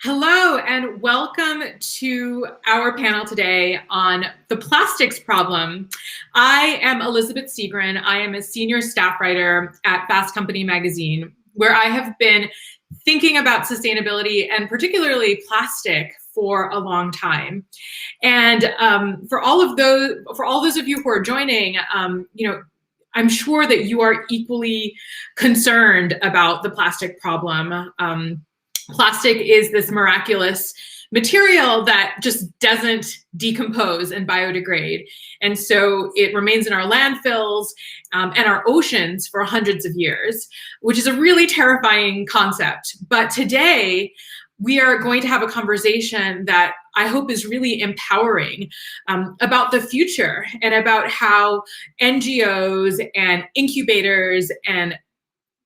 Hello and welcome to our panel today on the plastics problem. I am Elizabeth Segrin. I am a senior staff writer at Fast Company magazine, where I have been thinking about sustainability and particularly plastic for a long time. And for all those of you who are joining, I'm sure that you are equally concerned about the plastic problem. Plastic is this miraculous material that just doesn't decompose and biodegrade. And so it remains in our landfills and our oceans for hundreds of years, which is a really terrifying concept. But today, we are going to have a conversation that I hope is really empowering about the future and about how NGOs and incubators and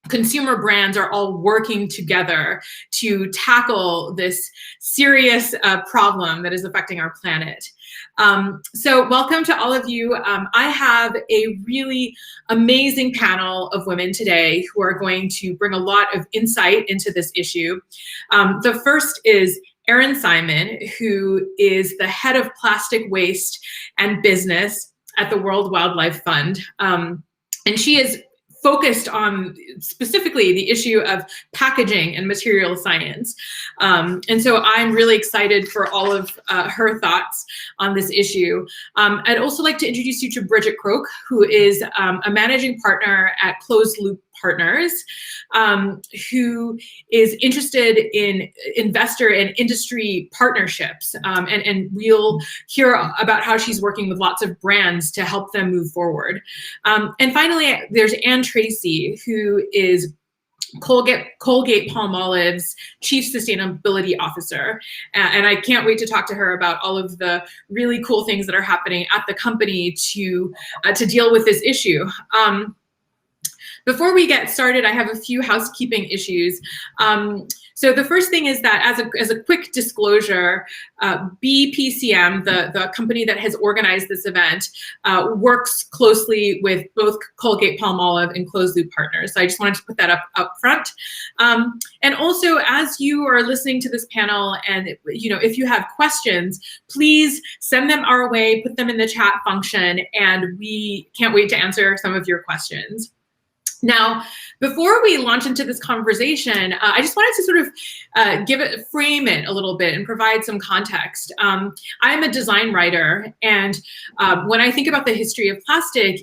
consumer brands are all working together to tackle this serious problem that is affecting our planet. So welcome to all of you. I have a really amazing panel of women today who are going to bring a lot of insight into this issue. The first is Erin Simon, who is the head of plastic waste and business at the World Wildlife Fund. And she is focused on specifically the issue of packaging and material science. And so I'm really excited for all of her thoughts on this issue. I'd also like to introduce you to Bridget Croak, who is a managing partner at Closed Loop Partners, who is interested in investor and industry partnerships. And we'll hear about how she's working with lots of brands to help them move forward. And finally, there's Anne Tracy, who is Colgate-Palmolive's Chief Sustainability Officer. And I can't wait to talk to her about all of the really cool things that are happening at the company to deal with this issue. Before we get started, I have a few housekeeping issues. So the first thing is that as a quick disclosure, BPCM, the company that has organized this event, works closely with both Colgate-Palmolive and Closed Loop Partners. So I just wanted to put that up front. And also, as you are listening to this panel, and if you have questions, please send them our way, put them in the chat function, and we can't wait to answer some of your questions. Now, before we launch into this conversation, I just wanted to sort of frame it a little bit and provide some context. I'm a design writer, and when I think about the history of plastic,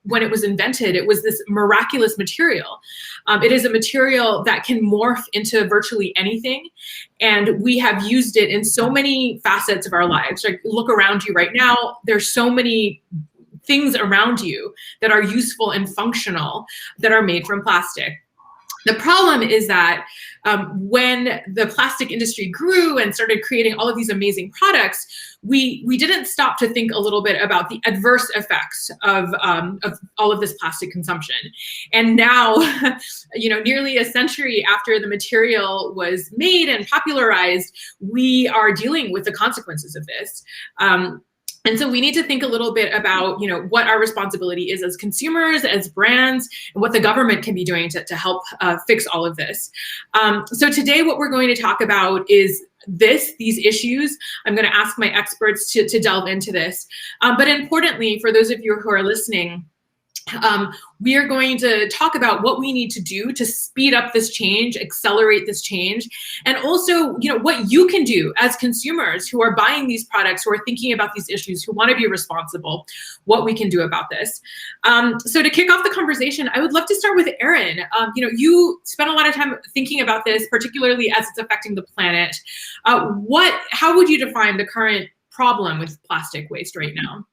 when it was invented, it was this miraculous material. It is a material that can morph into virtually anything, and we have used it in so many facets of our lives. Like, look around you right now, there's so many things around you that are useful and functional that are made from plastic. The problem is that when the plastic industry grew and started creating all of these amazing products, we didn't stop to think a little bit about the adverse effects of all of this plastic consumption. And now, nearly a century after the material was made and popularized, we are dealing with the consequences of this. And so we need to think a little bit about, what our responsibility is as consumers, as brands, and what the government can be doing to help fix all of this. So today, what we're going to talk about is these issues. I'm going to ask my experts to delve into this. But importantly, for those of you who are listening, we are going to talk about what we need to do to speed up this change, accelerate this change, and also, what you can do as consumers who are buying these products, who are thinking about these issues, who want to be responsible, what we can do about this. So to kick off the conversation, I would love to start with Erin. You spent a lot of time thinking about this, particularly as it's affecting the planet. How would you define the current problem with plastic waste right now?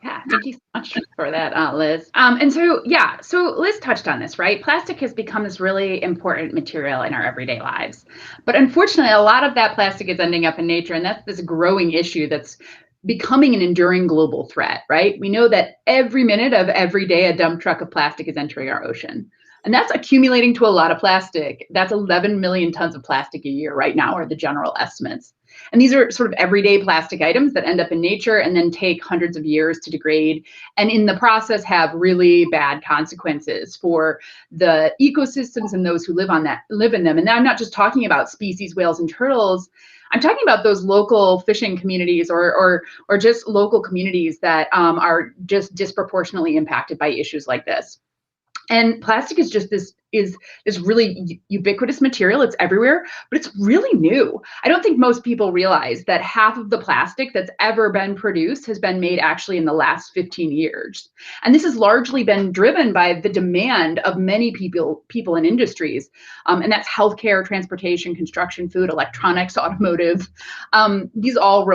Yeah, thank you so much for that, Liz. So Liz touched on this, right? Plastic has become this really important material in our everyday lives. But unfortunately, a lot of that plastic is ending up in nature, and that's this growing issue that's becoming an enduring global threat, right? We know that every minute of every day, a dump truck of plastic is entering our ocean. And that's accumulating to a lot of plastic. That's 11 million tons of plastic a year right now, are the general estimates. And these are sort of everyday plastic items that end up in nature and then take hundreds of years to degrade, and in the process have really bad consequences for the ecosystems and those who live in them. And I'm not just talking about species, whales and turtles. I'm talking about those local fishing communities or just local communities that are just disproportionately impacted by issues like this. And plastic is just this really ubiquitous material. It's everywhere, but it's really new. I don't think most people realize that half of the plastic that's ever been produced has been made actually in the last 15 years. And this has largely been driven by the demand of many people and industries. And that's healthcare, transportation, construction, food, electronics, automotive. These all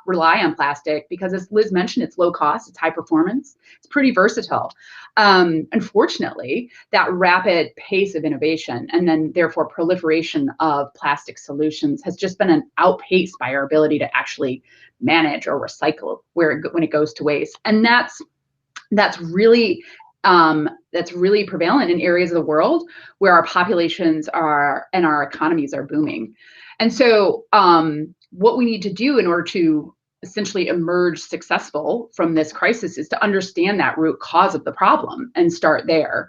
rely on plastic because, as Liz mentioned, it's low cost, it's high performance, it's pretty versatile. Unfortunately, that rapid pace of innovation and then therefore proliferation of plastic solutions has just been outpaced by our ability to actually manage or recycle when it goes to waste. And that's really prevalent in areas of the world where our populations are and our economies are booming. And so what we need to do in order to essentially emerge successful from this crisis is to understand that root cause of the problem and start there.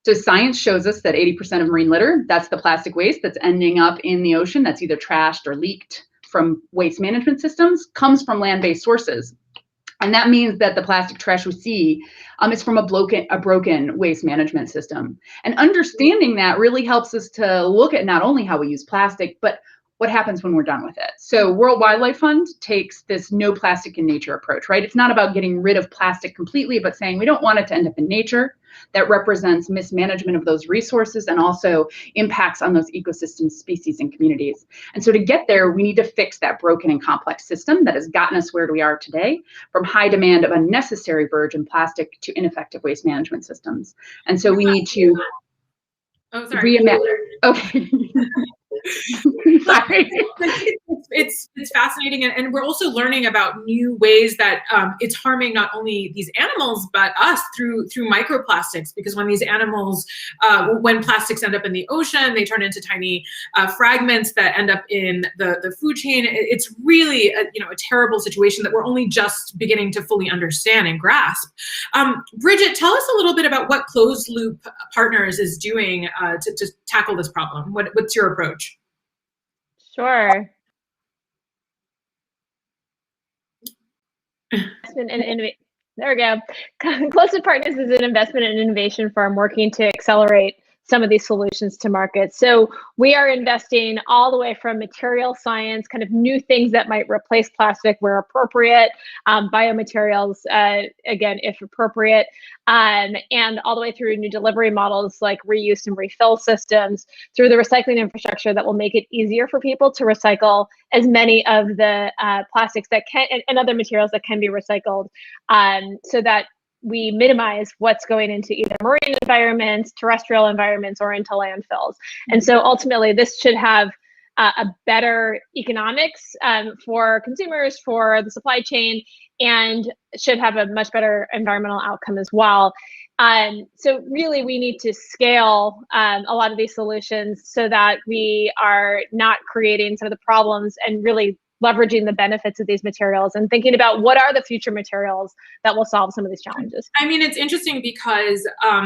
So science shows us that 80% of marine litter, that's the plastic waste that's ending up in the ocean, that's either trashed or leaked from waste management systems, comes from land-based sources. And that means that the plastic trash we see is from a broken waste management system. And understanding that really helps us to look at not only how we use plastic, but what happens when we're done with it. So World Wildlife Fund takes this no plastic in nature approach, right? It's not about getting rid of plastic completely, but saying we don't want it to end up in nature. That represents mismanagement of those resources and also impacts on those ecosystems, species, and communities. And so to get there, we need to fix that broken and complex system that has gotten us where we are today, from high demand of unnecessary virgin plastic to ineffective waste management systems. And so we need to reimagine. Okay. Sorry. It's fascinating, and we're also learning about new ways that it's harming not only these animals but us through microplastics. Because when these animals, when plastics end up in the ocean, they turn into tiny fragments that end up in the food chain. It's really a terrible situation that we're only just beginning to fully understand and grasp. Bridget, tell us a little bit about what Closed Loop Partners is doing to tackle this problem. What's your approach? Sure. There we go. Closed Loop Partners is an investment and innovation firm working to accelerate some of these solutions to market. So we are investing all the way from material science, kind of new things that might replace plastic where appropriate, biomaterials, again, if appropriate, and all the way through new delivery models like reuse and refill systems, through the recycling infrastructure that will make it easier for people to recycle as many of the plastics that can and other materials that can be recycled, so that we minimize what's going into either marine environments, terrestrial environments, or into landfills. And so ultimately, this should have a better economics for consumers, for the supply chain, and should have a much better environmental outcome as well. So really, we need to scale a lot of these solutions so that we are not creating some of the problems and really leveraging the benefits of these materials and thinking about what are the future materials that will solve some of these challenges. I mean, it's interesting because a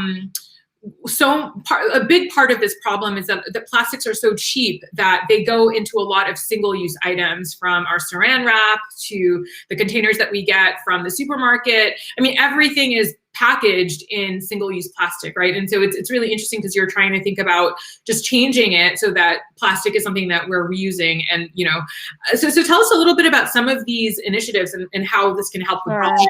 big part of this problem is that the plastics are so cheap that they go into a lot of single-use items, from our saran wrap to the containers that we get from the supermarket. I mean, everything is packaged in single-use plastic, right? And so it's really interesting because you're trying to think about just changing it so that plastic is something that we're reusing. And so tell us a little bit about some of these initiatives and how this can help the problem.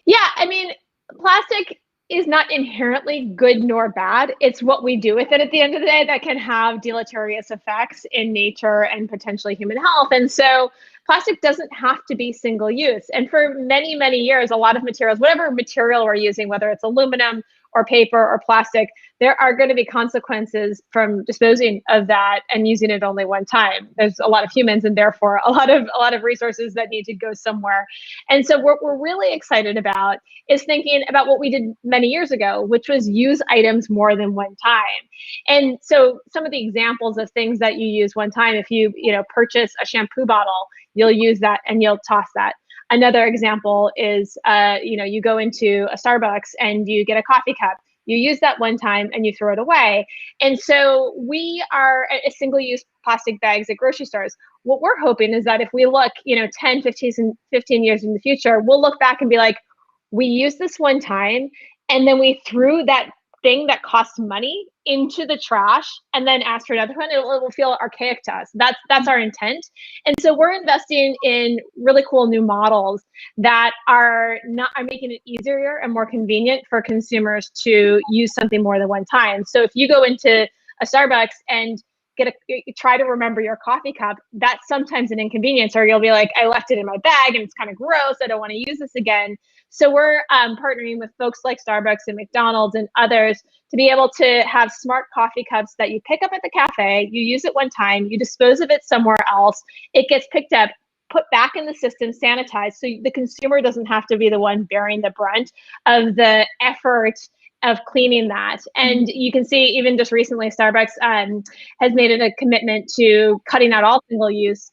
Yeah, I mean, plastic is not inherently good nor bad. It's what we do with it at the end of the day that can have deleterious effects in nature and potentially human health. And so plastic doesn't have to be single use. And for many, many years, a lot of materials, whatever material we're using, whether it's aluminum or paper or plastic, there are going to be consequences from disposing of that and using it only one time. There's a lot of humans and therefore a lot of resources that need to go somewhere. And so what we're really excited about is thinking about what we did many years ago, which was use items more than one time. And so some of the examples of things that you use one time, if you purchase a shampoo bottle, you'll use that and you'll toss that. Another example is, you go into a Starbucks and you get a coffee cup. You use that one time and you throw it away. And so we are a single-use plastic bags at grocery stores. What we're hoping is that if we look, 10, 15 years in the future, we'll look back and be like, we used this one time and then we threw that thing that costs money into the trash and then ask for another one. It will feel archaic to us. That's our intent. And so we're investing in really cool new models that are making it easier and more convenient for consumers to use something more than one time. So if you go into a Starbucks and try to remember your coffee cup, that's sometimes an inconvenience, or you'll be like, I left it in my bag and it's kind of gross. I don't want to use this again. So we're partnering with folks like Starbucks and McDonald's and others to be able to have smart coffee cups that you pick up at the cafe, you use it one time, you dispose of it somewhere else, it gets picked up, put back in the system, sanitized, so the consumer doesn't have to be the one bearing the brunt of the effort of cleaning that. And you can see even just recently, Starbucks has made it a commitment to cutting out all single-use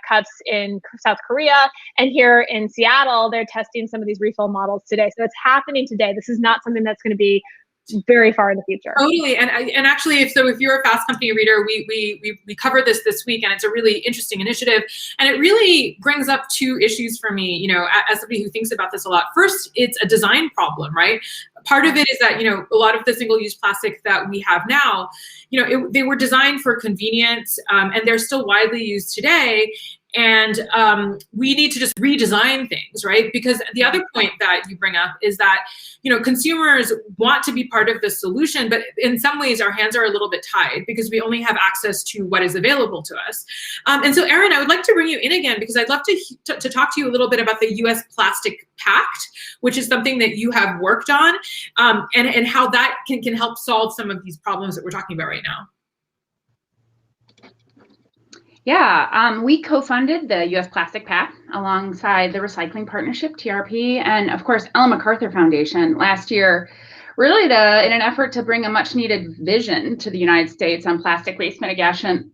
cups in South Korea. And here in Seattle, they're testing some of these refill models today. So it's happening today. This is not something that's going to be very far in the future. Totally, and actually, if you're a Fast Company reader, we covered this week, and it's a really interesting initiative, and it really brings up two issues for me. As somebody who thinks about this a lot. First, it's a design problem, right? Part of it is that a lot of the single-use plastic that we have now, they were designed for convenience, and they're still widely used today. And we need to just redesign things, right? Because the other point that you bring up is that, consumers want to be part of the solution, but in some ways our hands are a little bit tied because we only have access to what is available to us. And so, Erin, I would like to bring you in again because I'd love to talk to you a little bit about the U.S. Plastic Pact, which is something that you have worked on, and how that can help solve some of these problems that we're talking about right now. Yeah, we co-funded the U.S. Plastic Pact alongside the Recycling Partnership, TRP, and of course, Ellen MacArthur Foundation last year, really in an effort to bring a much needed vision to the United States on plastic waste mitigation.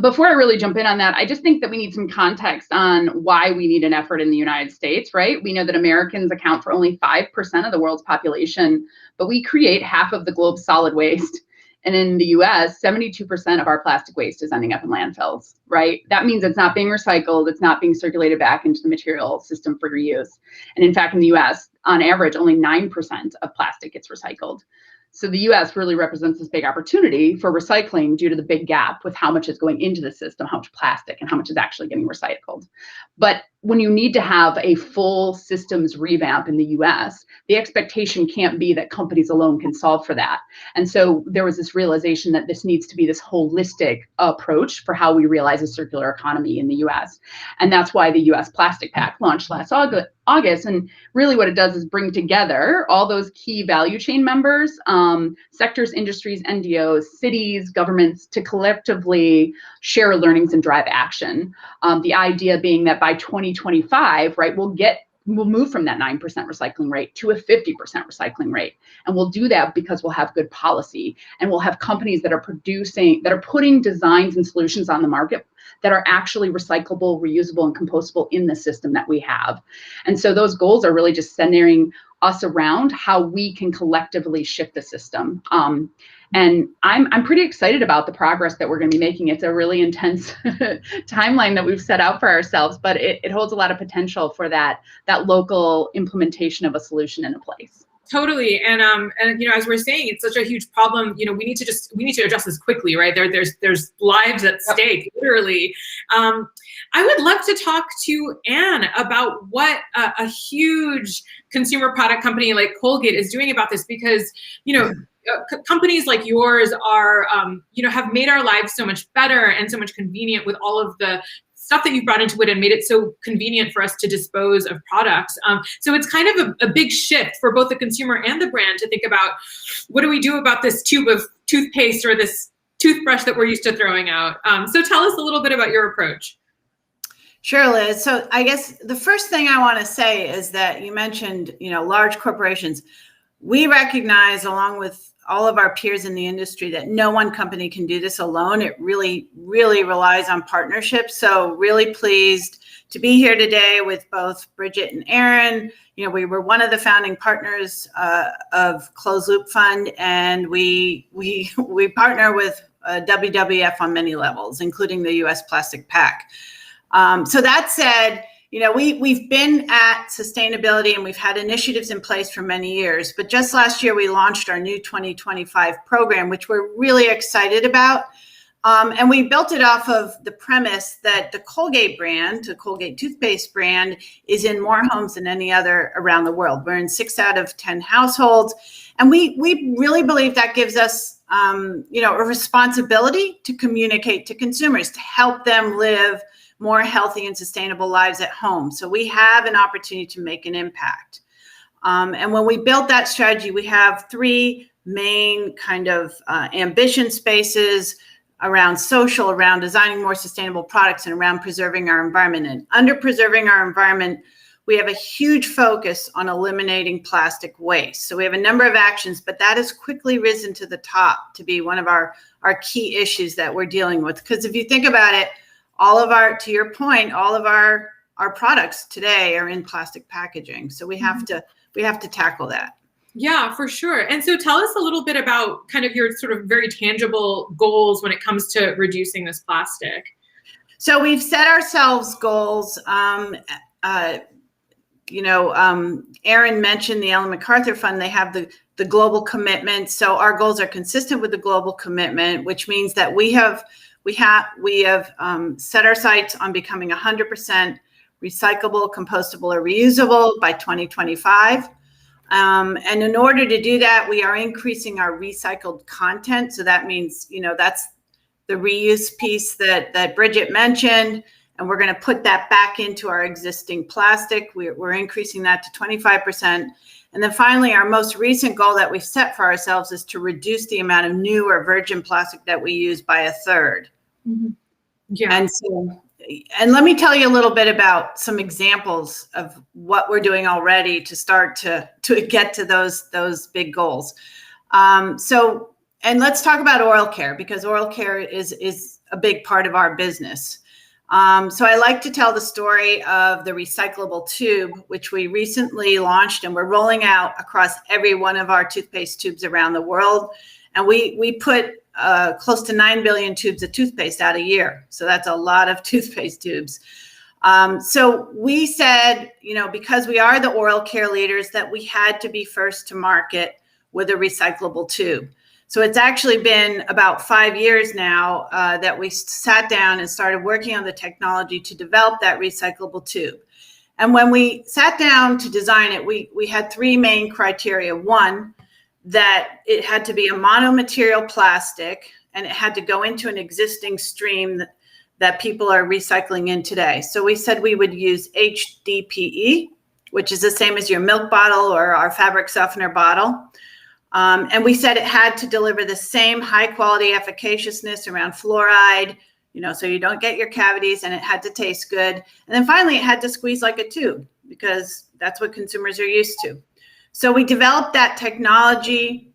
Before I really jump in on that, I just think that we need some context on why we need an effort in the United States, right? We know that Americans account for only 5% of the world's population, but we create half of the globe's solid waste. And in the US, 72% of our plastic waste is ending up in landfills, right? That means it's not being recycled, it's not being circulated back into the material system for reuse. And in fact, in the US, on average, only 9% of plastic gets recycled. So the US really represents this big opportunity for recycling due to the big gap with how much is going into the system, how much plastic and how much is actually getting recycled. But when you need to have a full systems revamp in the US, the expectation can't be that companies alone can solve for that. And so there was this realization that this needs to be this holistic approach for how we realize a circular economy in the US. And that's why the US Plastic Pact launched last August. And really what it does is bring together all those key value chain members, sectors, industries, NGOs, cities, governments, to collectively share learnings and drive action. The idea being that by 2025, right, we'll move from that 9% recycling rate to a 50% recycling rate. And we'll do that because we'll have good policy and we'll have companies that are putting designs and solutions on the market that are actually recyclable, reusable, and compostable in the system that we have. And so those goals are really just centering us around how we can collectively shift the system. And I'm pretty excited about the progress that we're going to be making. It's a really intense timeline that we've set out for ourselves, but it holds a lot of potential for that local implementation of a solution in a place. Totally, and as we're saying, it's such a huge problem. We need to address this quickly, right? There's lives at stake, literally. I would love to talk to Anne about what a huge consumer product company like Colgate is doing about this, because companies like yours are have made our lives so much better and so much convenient with all of the stuff that you've brought into it and made it so convenient for us to dispose of products. So it's kind of a big shift for both the consumer and the brand to think about, what do we do about this tube of toothpaste or this toothbrush that we're used to throwing out? So tell us a little bit about your approach. Sure, Liz. So I guess the first thing I want to say is that you mentioned, large corporations. We recognize, along with all of our peers in the industry, that no one company can do this alone. It really, really relies on partnerships. So really pleased to be here today with both Bridget and Aaron. We were one of the founding partners of Closed Loop Fund, and we partner with WWF on many levels, including the U.S. Plastic Pact. So that said, we've been at sustainability and we've had initiatives in place for many years, but just last year we launched our new 2025 program, which we're really excited about. And we built it off of the premise that the Colgate brand, the Colgate toothpaste brand, is in more homes than any other around the world. We're in 6 out of 10 households. And we really believe that gives us, a responsibility to communicate to consumers, to help them live more healthy and sustainable lives at home. So we have an opportunity to make an impact. And when we built that strategy, we have 3 main kind of ambition spaces around social, around designing more sustainable products, and around preserving our environment. And under preserving our environment, we have a huge focus on eliminating plastic waste. So we have a number of actions, but that has quickly risen to the top to be one of our key issues that we're dealing with. Because if you think about it, to your point, all of our products today are in plastic packaging. So we have to tackle that. Yeah, for sure. And so tell us a little bit about kind of your sort of very tangible goals when it comes to reducing this plastic. So we've set ourselves goals. Aaron mentioned the Ellen MacArthur Fund. They have the global commitment. So our goals are consistent with the global commitment, which means that we have set our sights on becoming 100% recyclable, compostable, or reusable by 2025. And in order to do that, we are increasing our recycled content. So that means, that's the reuse piece that Bridget mentioned, and we're going to put that back into our existing plastic. We're increasing that to 25%. And then finally, our most recent goal that we've set for ourselves is to reduce the amount of new or virgin plastic that we use by 1/3. Mm-hmm. Yeah. And let me tell you a little bit about some examples of what we're doing already to start to get to those big goals. And let's talk about oral care, because oral care is a big part of our business. So I like to tell the story of the recyclable tube, which we recently launched, and we're rolling out across every one of our toothpaste tubes around the world. And we put close to 9 billion tubes of toothpaste out a year. So that's a lot of toothpaste tubes. So we said, because we are the oral care leaders, that we had to be first to market with a recyclable tube. So it's actually been about 5 years now that we sat down and started working on the technology to develop that recyclable tube. And when we sat down to design it, we had 3 main criteria. One, that it had to be a monomaterial plastic, and it had to go into an existing stream that people are recycling in today. So we said we would use HDPE, which is the same as your milk bottle or our fabric softener bottle. And we said it had to deliver the same high quality efficaciousness around fluoride, so you don't get your cavities, and it had to taste good. And then finally, it had to squeeze like a tube, because that's what consumers are used to. So we developed that technology.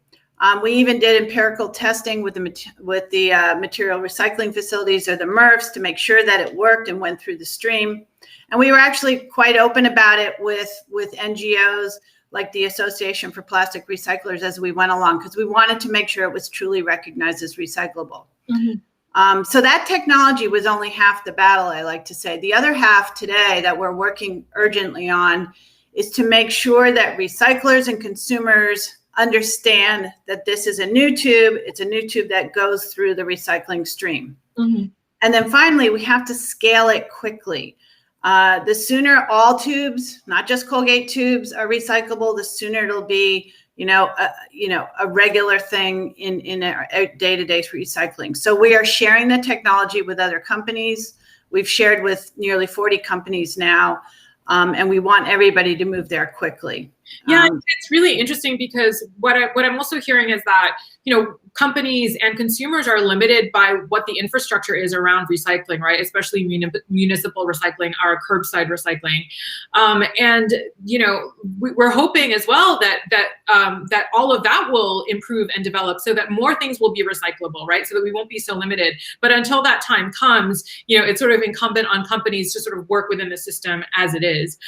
We even did empirical testing with the material recycling facilities, or the MRFs, to make sure that it worked and went through the stream. And we were actually quite open about it with NGOs like the Association for Plastic Recyclers as we went along, because we wanted to make sure it was truly recognized as recyclable. Mm-hmm. So that technology was only half the battle, I like to say. The other half today that we're working urgently on is to make sure that recyclers and consumers understand that this is a new tube. It's a new tube that goes through the recycling stream. Mm-hmm. And then finally, we have to scale it quickly. The sooner all tubes, not just Colgate tubes, are recyclable, the sooner it'll be, a regular thing in our day-to-day recycling. So we are sharing the technology with other companies We've shared with nearly 40 companies now, and we want everybody to move there quickly. Yeah, it's really interesting because what I'm also hearing is that, companies and consumers are limited by what the infrastructure is around recycling, right? Especially municipal recycling, our curbside recycling. We're hoping as well that all of that will improve and develop so that more things will be recyclable, right? So that we won't be so limited. But until that time comes, it's sort of incumbent on companies to sort of work within the system as it is.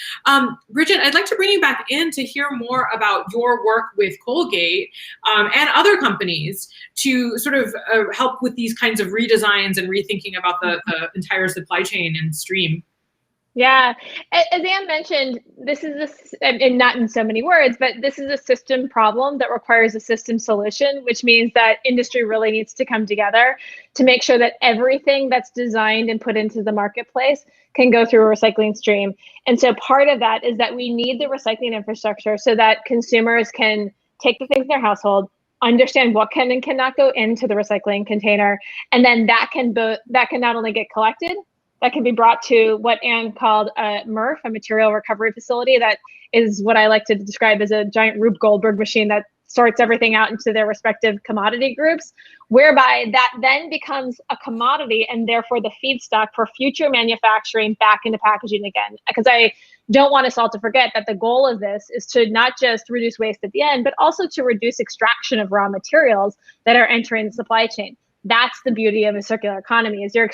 Bridget, I'd like to bring you back in to hear more about your work with Colgate and other companies to sort of help with these kinds of redesigns and rethinking about the entire supply chain and stream. Yeah, as Anne mentioned, this is and not in so many words, but this is a system problem that requires a system solution, which means that industry really needs to come together to make sure that everything that's designed and put into the marketplace can go through a recycling stream. And so part of that is that we need the recycling infrastructure so that consumers can take the things in their household, understand what can and cannot go into the recycling container, and then that can not only get collected, that can be brought to what Anne called a MRF, a material recovery facility. That is what I like to describe as a giant Rube Goldberg machine that sorts everything out into their respective commodity groups, whereby that then becomes a commodity and therefore the feedstock for future manufacturing back into packaging again. Because I don't want us all to forget that the goal of this is to not just reduce waste at the end, but also to reduce extraction of raw materials that are entering the supply chain. That's the beauty of a circular economy, is you're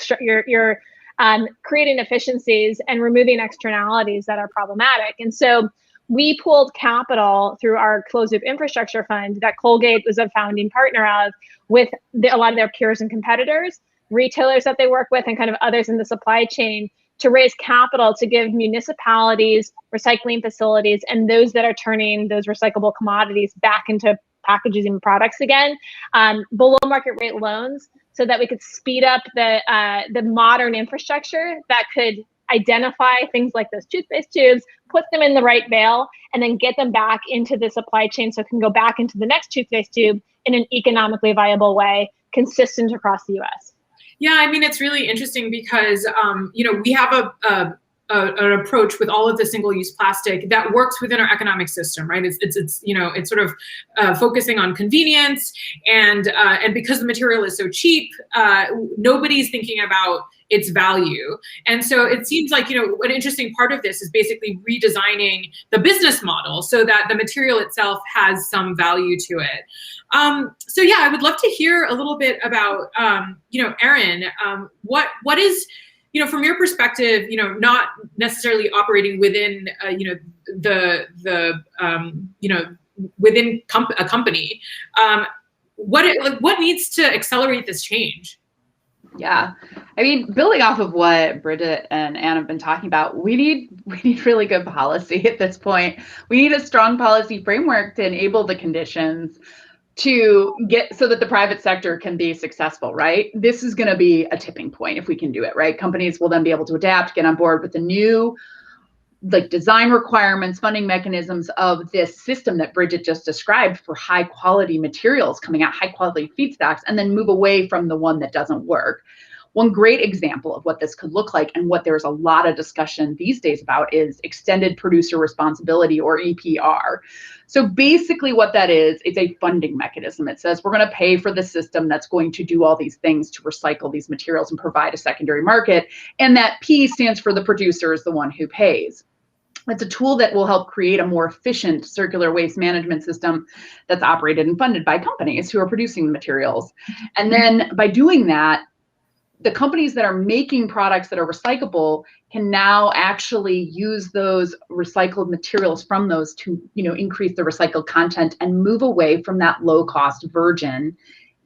creating efficiencies and removing externalities that are problematic. And so we pooled capital through our closed loop infrastructure fund that Colgate was a founding partner of, with a lot of their peers and competitors, retailers that they work with, and kind of others in the supply chain, to raise capital to give municipalities, recycling facilities, and those that are turning those recyclable commodities back into packaging and products again, below market rate loans, so that we could speed up the modern infrastructure that could identify things like those toothpaste tubes, put them in the right bale, and then get them back into the supply chain so it can go back into the next toothpaste tube in an economically viable way, consistent across the US. Yeah, I mean, it's really interesting because, we have an approach with all of the single-use plastic that works within our economic system, right? It's sort of focusing on convenience, and because the material is so cheap, nobody's thinking about its value. And so it seems like, an interesting part of this is basically redesigning the business model so that the material itself has some value to it. So yeah, I would love to hear a little bit about, Erin, what is, from your perspective, not necessarily operating within, within a company, what needs to accelerate this change? Yeah, I mean, building off of what Bridget and Anne have been talking about, we need really good policy at this point. We need a strong policy framework to enable the conditions to get so that the private sector can be successful, right? This is going to be a tipping point if we can do it, right? Companies will then be able to adapt, get on board with the new design requirements, funding mechanisms of this system that Bridget just described for high quality materials coming out, high quality feedstocks, and then move away from the one that doesn't work. One great example of what this could look like, and what there's a lot of discussion these days about, is extended producer responsibility, or EPR. So basically what that is a funding mechanism. It says we're going to pay for the system that's going to do all these things to recycle these materials and provide a secondary market. And that P stands for the producer is the one who pays. It's a tool that will help create a more efficient circular waste management system that's operated and funded by companies who are producing the materials. And then by doing that, the companies that are making products that are recyclable can now actually use those recycled materials from those to, increase the recycled content and move away from that low-cost virgin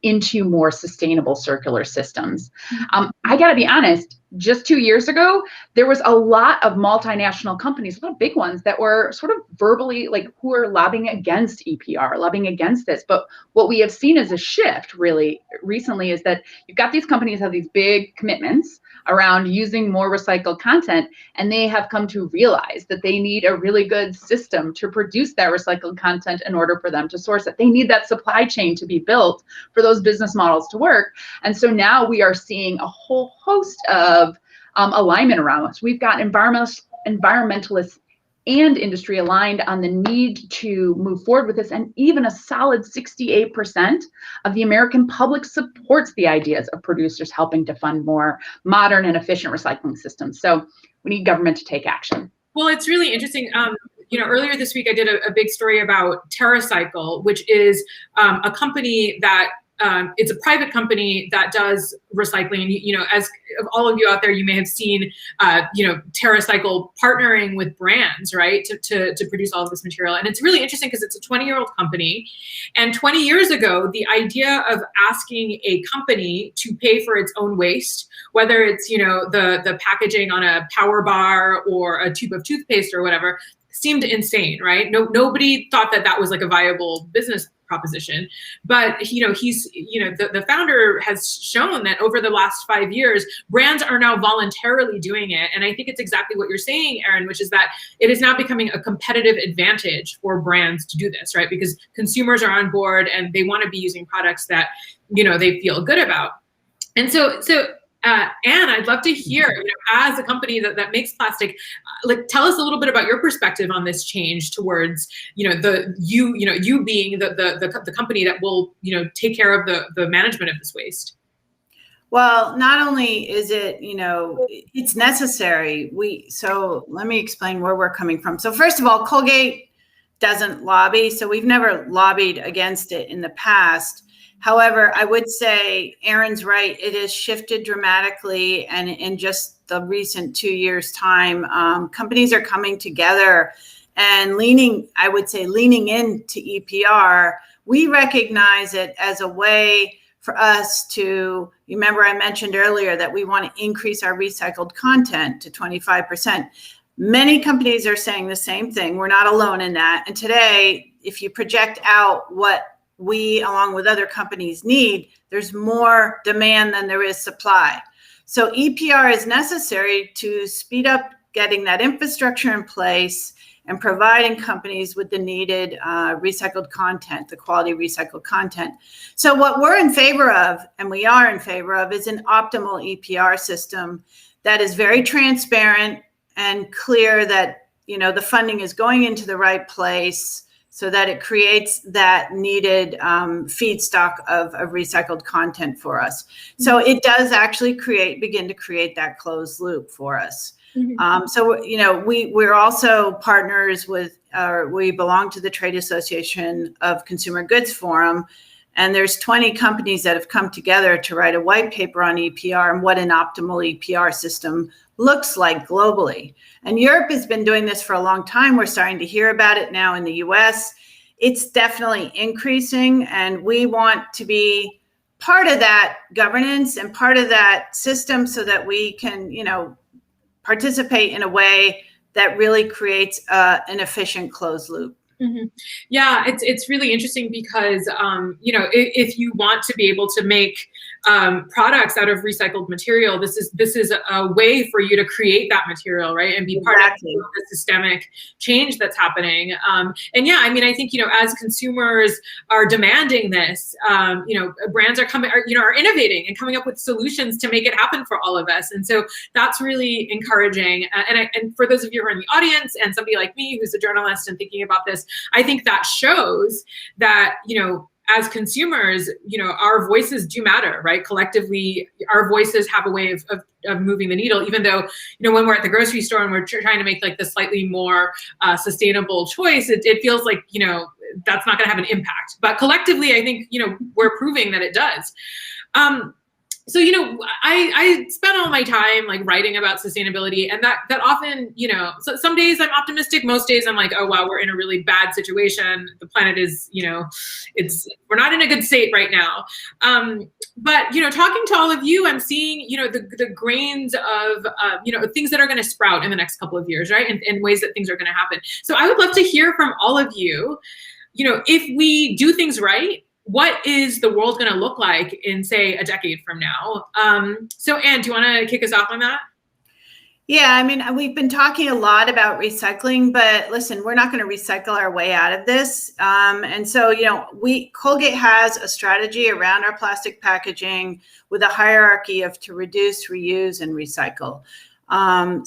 into more sustainable circular systems. I got to be honest, just 2 years ago, there was a lot of multinational companies, a lot of big ones, that were sort of verbally who are lobbying against EPR, lobbying against this. But what we have seen as a shift really recently is that you've got these companies have these big commitments around using more recycled content, and they have come to realize that they need a really good system to produce that recycled content in order for them to source it. They need that supply chain to be built for those business models to work. And so now we are seeing a whole host of alignment around us. We've got environmentalists and industry aligned on the need to move forward with this, and even a solid 68% of the American public supports the ideas of producers helping to fund more modern and efficient recycling systems. So we need government to take action. Well, it's really interesting. Earlier this week, I did a big story about TerraCycle, which is a company that it's a private company that does recycling. As all of you out there, you may have seen, TerraCycle partnering with brands, right, to produce all of this material. And it's really interesting because it's a 20-year-old company. And 20 years ago, the idea of asking a company to pay for its own waste, whether it's, the packaging on a power bar or a tube of toothpaste or whatever, seemed insane, right? Nobody thought that was like a viable business proposition. But the founder has shown that over the last 5 years, brands are now voluntarily doing it. And I think it's exactly what you're saying, Erin, which is that it is now becoming a competitive advantage for brands to do this, right? Because consumers are on board and they want to be using products that they feel good about. And so Anne, I'd love to hear, as a company that makes plastic, tell us a little bit about your perspective on this change towards, you being the company that will, take care of the management of this waste. Well, not only is it, it's necessary. So let me explain where we're coming from. So first of all, Colgate doesn't lobby, so we've never lobbied against it in the past. However, I would say Erin's right. It has shifted dramatically. And in just the recent 2 years' time, companies are coming together and leaning into EPR. We recognize it as a way for us to, remember I mentioned earlier that we want to increase our recycled content to 25%. Many companies are saying the same thing. We're not alone in that. And today, if you project out what we, along with other companies, need, there's more demand than there is supply. So EPR is necessary to speed up getting that infrastructure in place and providing companies with the needed recycled content, the quality recycled content. So what we're in favor of, and we are in favor of, is an optimal EPR system that is very transparent and clear that, the funding is going into the right place, so that it creates that needed feedstock of recycled content for us. So it does actually begin to create that closed loop for us. Mm-hmm. We're also partners with, we belong to the Trade Association of Consumer Goods Forum, and there's 20 companies that have come together to write a white paper on EPR and what an optimal EPR system looks like globally. And Europe has been doing this for a long time. We're starting to hear about it now in the US. It's definitely increasing, and we want to be part of that governance and part of that system so that we can, participate in a way that really creates an efficient closed loop. Mm-hmm. Yeah, it's really interesting because, if you want to be able to make products out of recycled material, this is a way for you to create that material, right? And be part of the systemic change that's happening. And yeah, I think, as consumers are demanding this, brands are innovating and coming up with solutions to make it happen for all of us. And so that's really encouraging. And for those of you who are in the audience and somebody like me who's a journalist and thinking about this, I think that shows that, as consumers, our voices do matter, right? Collectively, our voices have a way of moving the needle, even though, when we're at the grocery store and we're trying to make like the slightly more sustainable choice, it feels like, that's not going to have an impact. But collectively, I think, we're proving that it does. So, I spend all my time like writing about sustainability, and that often, so some days I'm optimistic, most days I'm like, oh, wow, we're in a really bad situation. The planet is, we're not in a good state right now. But, talking to all of you, I'm seeing, the grains of, things that are going to sprout in the next couple of years, right? And ways that things are going to happen. So I would love to hear from all of you, if we do things right, what is the world going to look like in, say, a decade from now? So, Anne, do you want to kick us off on that? Yeah, I mean, we've been talking a lot about recycling, but listen, we're not going to recycle our way out of this. And so, Colgate has a strategy around our plastic packaging with a hierarchy of to reduce, reuse, and recycle.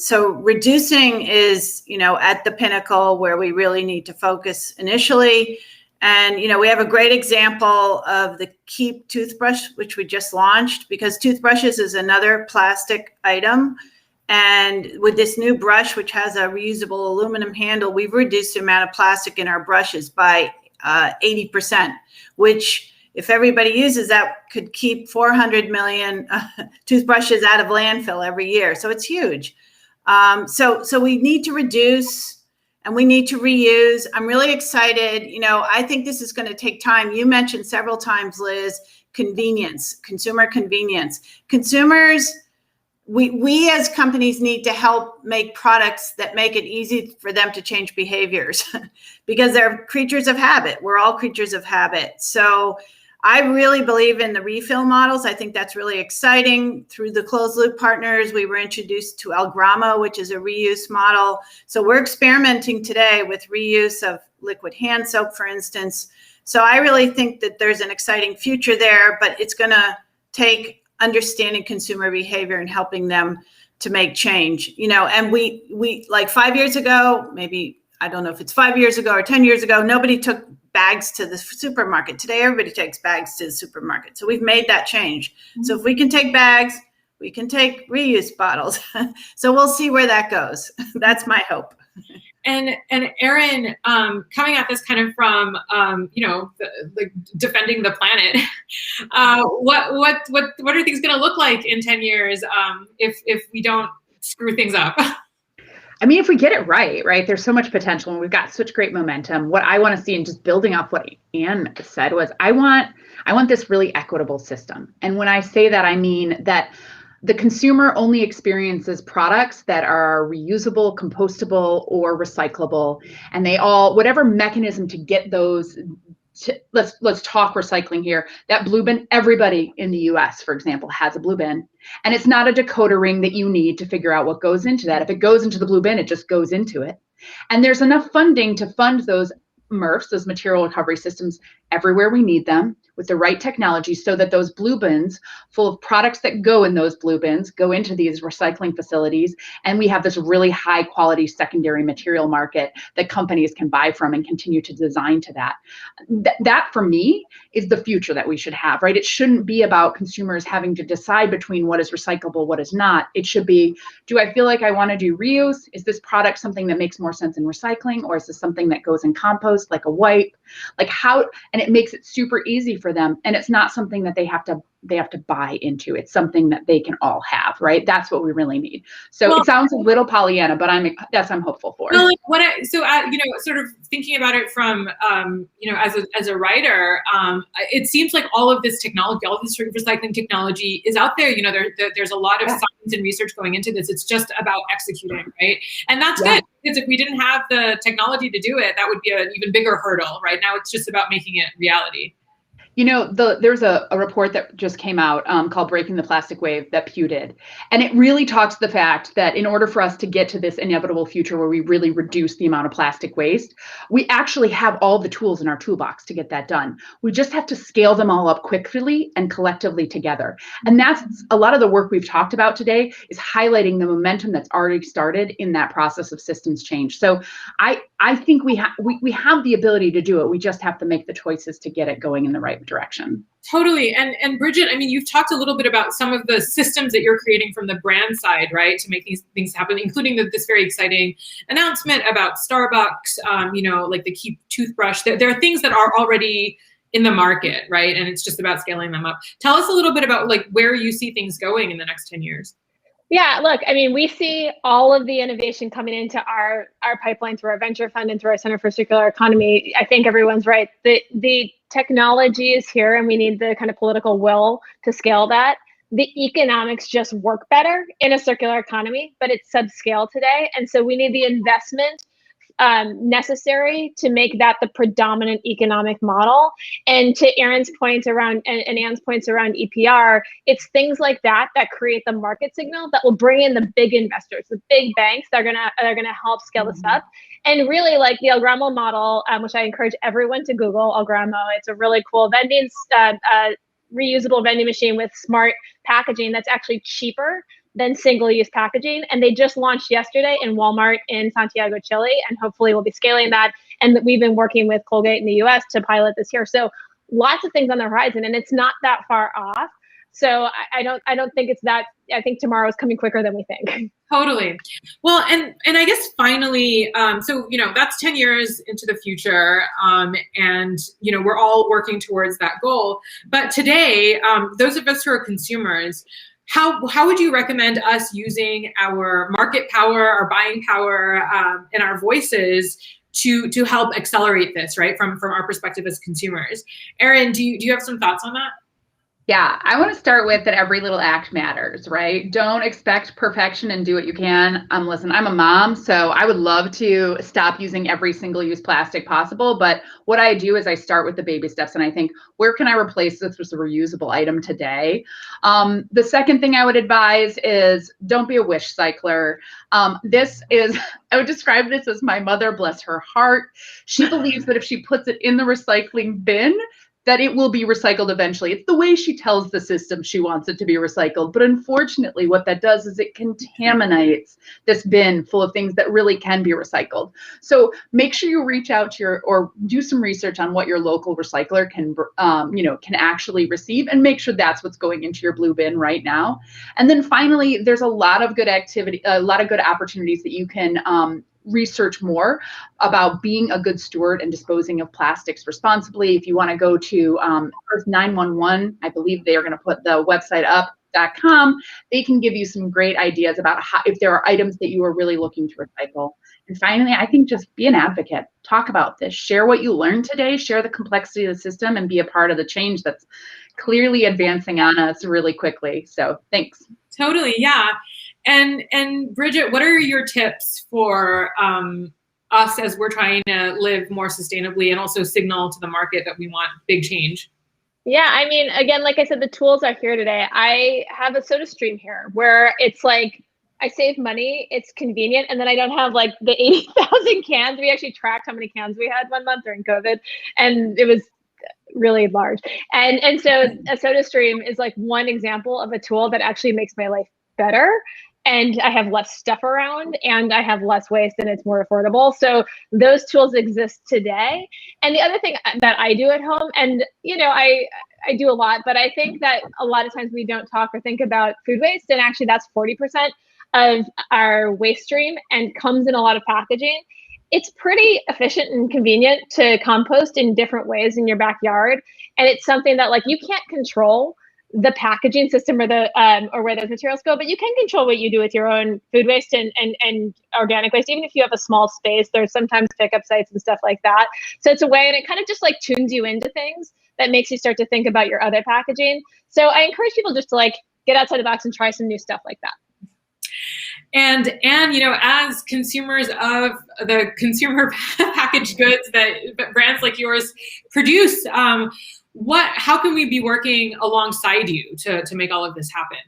So reducing is, at the pinnacle where we really need to focus initially. And, we have a great example of the Keep toothbrush, which we just launched, because toothbrushes is another plastic item. And with this new brush, which has a reusable aluminum handle, we've reduced the amount of plastic in our brushes by 80%, which if everybody uses that could keep 400 million toothbrushes out of landfill every year. So it's huge. So we need to reduce and we need to reuse. I'm really excited. I think this is going to take time. You mentioned several times, Liz, convenience, consumer convenience. Consumers, we as companies need to help make products that make it easy for them to change behaviors because they're creatures of habit. We're all creatures of habit. So I really believe in the refill models. I think that's really exciting. Through the closed loop partners, we were introduced to El Gramo, which is a reuse model. So we're experimenting today with reuse of liquid hand soap, for instance. So I really think that there's an exciting future there, but it's going to take understanding consumer behavior and helping them to make change, and we like 5 years ago, maybe, I don't know if it's 5 years ago or 10 years ago, nobody took bags to the supermarket. Today, everybody takes bags to the supermarket. So we've made that change. Mm-hmm. So if we can take bags, we can take reuse bottles. So we'll see where that goes. That's my hope. And Erin, coming at this kind of from like defending the planet, what are things going to look like in 10 years if we don't screw things up? I mean, if we get it right, there's so much potential and we've got such great momentum. What I want to see, and just building off what Anne said, was I want this really equitable system. And when I say that, I mean that the consumer only experiences products that are reusable, compostable, or recyclable, and they all, whatever mechanism to get those, let's talk recycling here. That blue bin, everybody in the US, for example, has a blue bin, and it's not a decoder ring that you need to figure out what goes into that. If it goes into the blue bin, it just goes into it. And there's enough funding to fund those MRFs, those material recovery systems, everywhere we need them, with the right technology, so that those blue bins full of products that go in those blue bins go into these recycling facilities, and we have this really high quality secondary material market that companies can buy from and continue to design to that. That for me is the future that we should have, right? It shouldn't be about consumers having to decide between what is recyclable, what is not. It should be, do I feel like I want to do reuse? Is this product something that makes more sense in recycling, or is this something that goes in compost, like a wipe? Like how, and it makes it super easy for them, and it's not something that they have to buy into. It's something that they can all have, right? That's what we really need. So it sounds a little Pollyanna, but I'm hopeful for. Well, sort of thinking about it from as a writer, it seems like all of this technology, all of this recycling technology is out there. There's a lot of science and research going into this. It's just about executing, right? And that's good, because if we didn't have the technology to do it, that would be an even bigger hurdle. Right now, it's just about making it reality. There's a report that just came out called Breaking the Plastic Wave that Pew did. And it really talks to the fact that in order for us to get to this inevitable future where we really reduce the amount of plastic waste, we actually have all the tools in our toolbox to get that done. We just have to scale them all up quickly and collectively together. And that's a lot of the work we've talked about today, is highlighting the momentum that's already started in that process of systems change. So I think we have the ability to do it. We just have to make the choices to get it going in the right direction. Totally. And Bridget, I mean, you've talked a little bit about some of the systems that you're creating from the brand side, right, to make these things happen, including this very exciting announcement about Starbucks, like the Keep toothbrush. There are things that are already in the market, right? And it's just about scaling them up. Tell us a little bit about like where you see things going in the next 10 years. Yeah, look, I mean, we see all of the innovation coming into our pipeline through our venture fund and through our Center for Circular Economy. I think everyone's right. The technology is here, and we need the kind of political will to scale that. The economics just work better in a circular economy, but it's subscale today. And so we need the investment necessary to make that the predominant economic model. And to Aaron's point around and Ann's points around EPR, it's things like that create the market signal that will bring in the big investors, the big banks that are gonna help scale this up. And really, like the Algramo model, which I encourage everyone to Google Algramo. It's a really cool vending, reusable vending machine with smart packaging that's actually cheaper than single-use packaging. And they just launched yesterday in Walmart in Santiago, Chile, and hopefully we'll be scaling that. And we've been working with Colgate in the US to pilot this here. So lots of things on the horizon, and it's not that far off. So I don't think it's that. I think tomorrow is coming quicker than we think. Totally. Well, and I guess finally, so, that's 10 years into the future, and, we're all working towards that goal. But today, those of us who are consumers, how would you recommend us using our market power, our buying power, and our voices to help accelerate this, right, from our perspective as consumers? Erin, do you have some thoughts on that? Yeah, I want to start with that every little act matters, right? Don't expect perfection and do what you can. Listen, I'm a mom, so I would love to stop using every single-use plastic possible. But what I do is I start with the baby steps and I think, where can I replace this with a reusable item today? The second thing I would advise is don't be a wish cycler. I would describe this as my mother, bless her heart. She believes that if she puts it in the recycling bin, that it will be recycled eventually. It's the way she tells the system she wants it to be recycled. But unfortunately, what that does is it contaminates this bin full of things that really can be recycled. So make sure you reach out to or do some research on what your local recycler can actually receive, and make sure that's what's going into your blue bin right now. And then finally, there's a lot of good opportunities that you can research more about being a good steward and disposing of plastics responsibly. If you want to go to Earth 911, I believe they are going to put the website up.com. They can give you some great ideas about if there are items that you are really looking to recycle. And finally, I think just be an advocate. Talk about this. Share what you learned today. Share the complexity of the system and be a part of the change that's clearly advancing on us really quickly. So thanks. Totally, yeah. And Bridget, what are your tips for us as we're trying to live more sustainably and also signal to the market that we want big change? Yeah, I mean, again, like I said, the tools are here today. I have a SodaStream here where it's like I save money, it's convenient, and then I don't have like the 80,000 cans. We actually tracked how many cans we had one month during COVID, and it was really large. And so a SodaStream is like one example of a tool that actually makes my life better. And I have less stuff around and I have less waste and it's more affordable. So those tools exist today. And the other thing that I do at home, and I do a lot, but I think that a lot of times we don't talk or think about food waste. And actually that's 40% of our waste stream and comes in a lot of packaging. It's pretty efficient and convenient to compost in different ways in your backyard. And it's something that like you can't control the packaging system or where those materials go, but you can control what you do with your own food waste and organic waste. Even if you have a small space, there's sometimes pickup sites and stuff like that. So it's a way, and it kind of just like tunes you into things that makes you start to think about your other packaging. So I encourage people just to like get outside the box and try some new stuff like that. And as consumers of the consumer packaged goods that brands like yours produce, how can we be working alongside you to make all of this happen?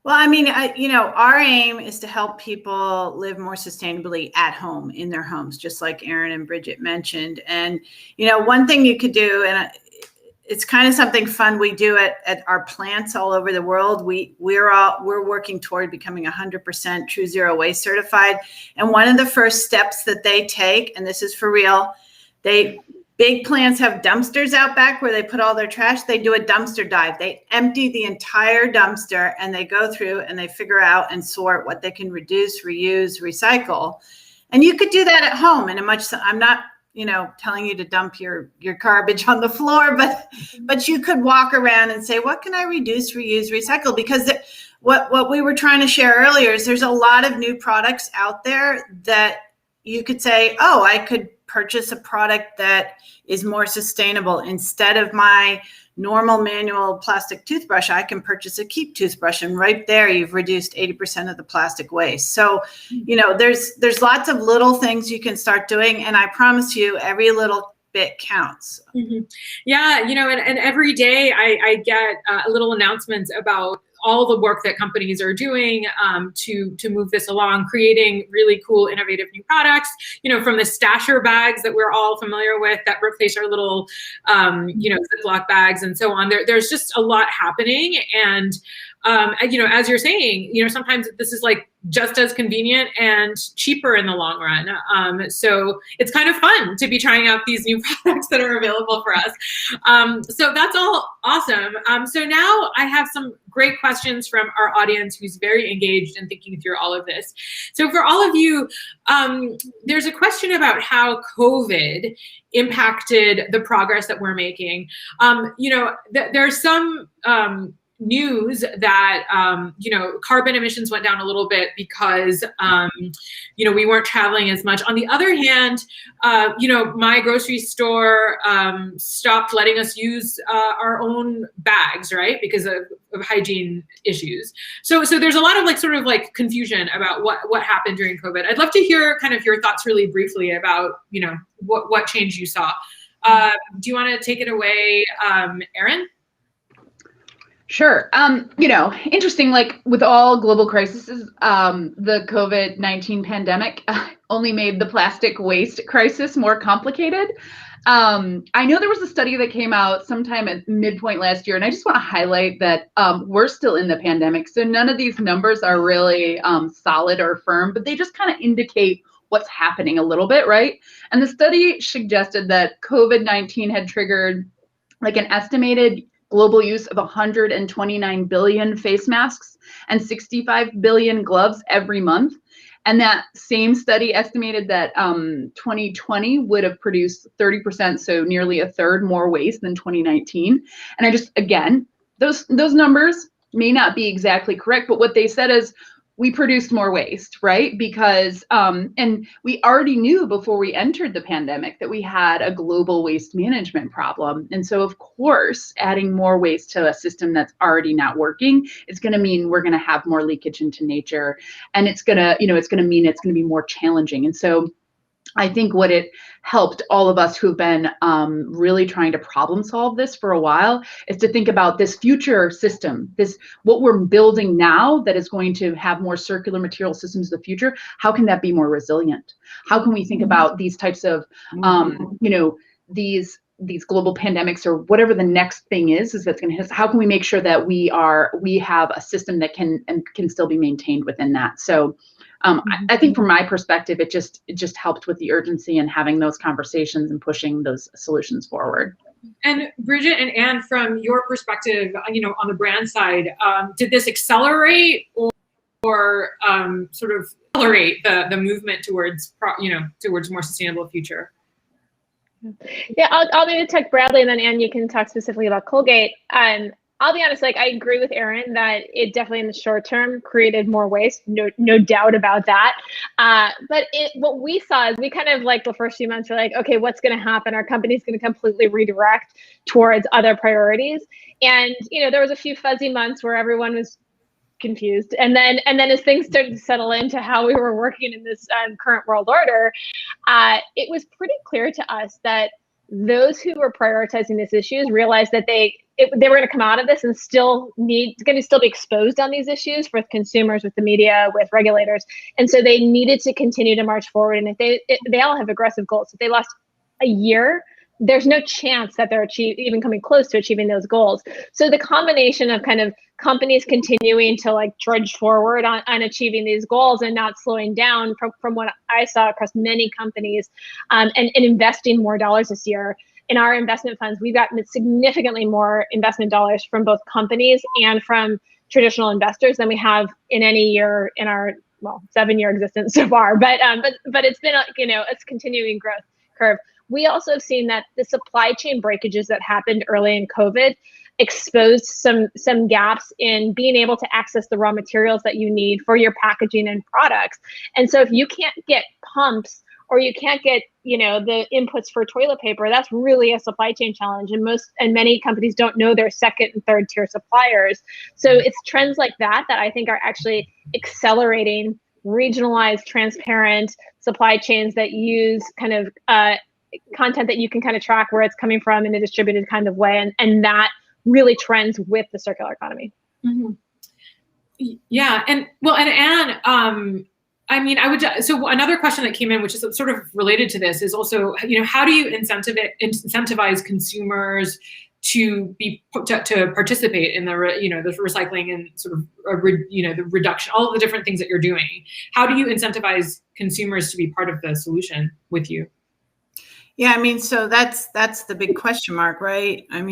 Well, I mean, our aim is to help people live more sustainably at home in their homes, just like Erin and Bridget mentioned. And, one thing you could do, and it's kind of something fun we do at our plants all over the world. We're working toward becoming 100% True Zero Waste certified. And one of the first steps that they take, and this is for real, big plants have dumpsters out back where they put all their trash. They do a dumpster dive. They empty the entire dumpster and they go through and they figure out and sort what they can reduce, reuse, recycle. And you could do that at home I'm not, telling you to dump your garbage on the floor, but you could walk around and say, what can I reduce, reuse, recycle? Because what we were trying to share earlier is there's a lot of new products out there that you could say, oh, I could purchase a product that is more sustainable. Instead of my normal manual plastic toothbrush, I can purchase a Keep toothbrush, and right there you've reduced 80% of the plastic waste. So, you know, there's lots of little things you can start doing, and I promise you every little bit counts. Mm-hmm. Yeah, you know, and every day I get little announcements about all the work that companies are doing to move this along, creating really cool, innovative new products. You know, from the stasher bags that we're all familiar with that replace our little, you know, Ziploc bags and so on. There's just a lot happening, and you know, as you're saying, you know, sometimes this is like just as convenient and cheaper in the long run. So it's kind of fun to be trying out these new products that are available for us. So that's all awesome. So now I have some great questions from our audience who's very engaged in thinking through all of this. So for all of you, there's a question about how COVID impacted the progress that we're making. You know, there's some news that you know, carbon emissions went down a little bit because you know, we weren't traveling as much. On the other hand, you know, my grocery store stopped letting us use our own bags, right, because of hygiene issues. So there's a lot of like sort of like confusion about what happened during COVID. I'd love to hear kind of your thoughts really briefly about, you know, what change you saw. Do you want to take it away, Erin? Sure. You know, interesting, like with all global crises, the COVID-19 pandemic only made the plastic waste crisis more complicated. I know there was a study that came out sometime at midpoint last year, and I just want to highlight that we're still in the pandemic. So none of these numbers are really solid or firm, but they just kind of indicate what's happening a little bit, right? And the study suggested that COVID-19 had triggered like an estimated global use of 129 billion face masks and 65 billion gloves every month. And that same study estimated that 2020 would have produced 30%, so nearly a third more waste than 2019. And I just, again, those numbers may not be exactly correct, but what they said is we produced more waste, right? Because, and we already knew before we entered the pandemic that we had a global waste management problem. And so, of course, adding more waste to a system that's already not working is going to mean we're going to have more leakage into nature. And it's going to, you know, it's going to mean it's going to be more challenging. And so I think what it helped all of us who've been really trying to problem solve this for a while is to think about this future system, what we're building now that is going to have more circular material systems in the future. How can that be more resilient? How can we think about these types of, you know, these global pandemics or whatever the next thing is that's going to, how can we make sure that we have a system that can still be maintained within that? So I think from my perspective, it just helped with the urgency and having those conversations and pushing those solutions forward. And Bridget and Anne, from your perspective, you know, on the brand side, did this accelerate or sort of accelerate the movement towards, you know, towards more sustainable future? Yeah, I'll maybe talk broadly, and then Anne, you can talk specifically about Colgate. I'll be honest, like I agree with Erin that it definitely in the short term created more waste, no doubt about that. But what we saw is we kind of like the first few months were like, okay, what's going to happen? Our company's going to completely redirect towards other priorities. And, you know, there was a few fuzzy months where everyone was confused. And then as things started to settle into how we were working in this current world order, it was pretty clear to us that those who were prioritizing these issues realized that they were going to come out of this and still be exposed on these issues with consumers, with the media, with regulators. And so they needed to continue to march forward. And if they all have aggressive goals. If they lost a year, there's no chance that they're even coming close to achieving those goals. So the combination of kind of companies continuing to like trudge forward on achieving these goals and not slowing down from what I saw across many companies, and investing more dollars this year. In our investment funds, we've gotten significantly more investment dollars from both companies and from traditional investors than we have in any year in our 7-year existence so far. But it's been it's continuing growth curve. We also have seen that the supply chain breakages that happened early in COVID exposed some gaps in being able to access the raw materials that you need for your packaging and products. And so if you can't get pumps or you can't get, the inputs for toilet paper, that's really a supply chain challenge. And many companies don't know their second and third tier suppliers. So it's trends like that I think are actually accelerating regionalized, transparent supply chains that use kind of content that you can kind of track where it's coming from in a distributed kind of way. And that really trends with the circular economy. Mm-hmm. Yeah. And well, and Anne, so another question that came in, which is sort of related to this, is also, how do you incentivize consumers to participate in the recycling and sort of the reduction, all of the different things that you're doing? How do you incentivize consumers to be part of the solution with you? Yeah, so that's the big question mark, right? I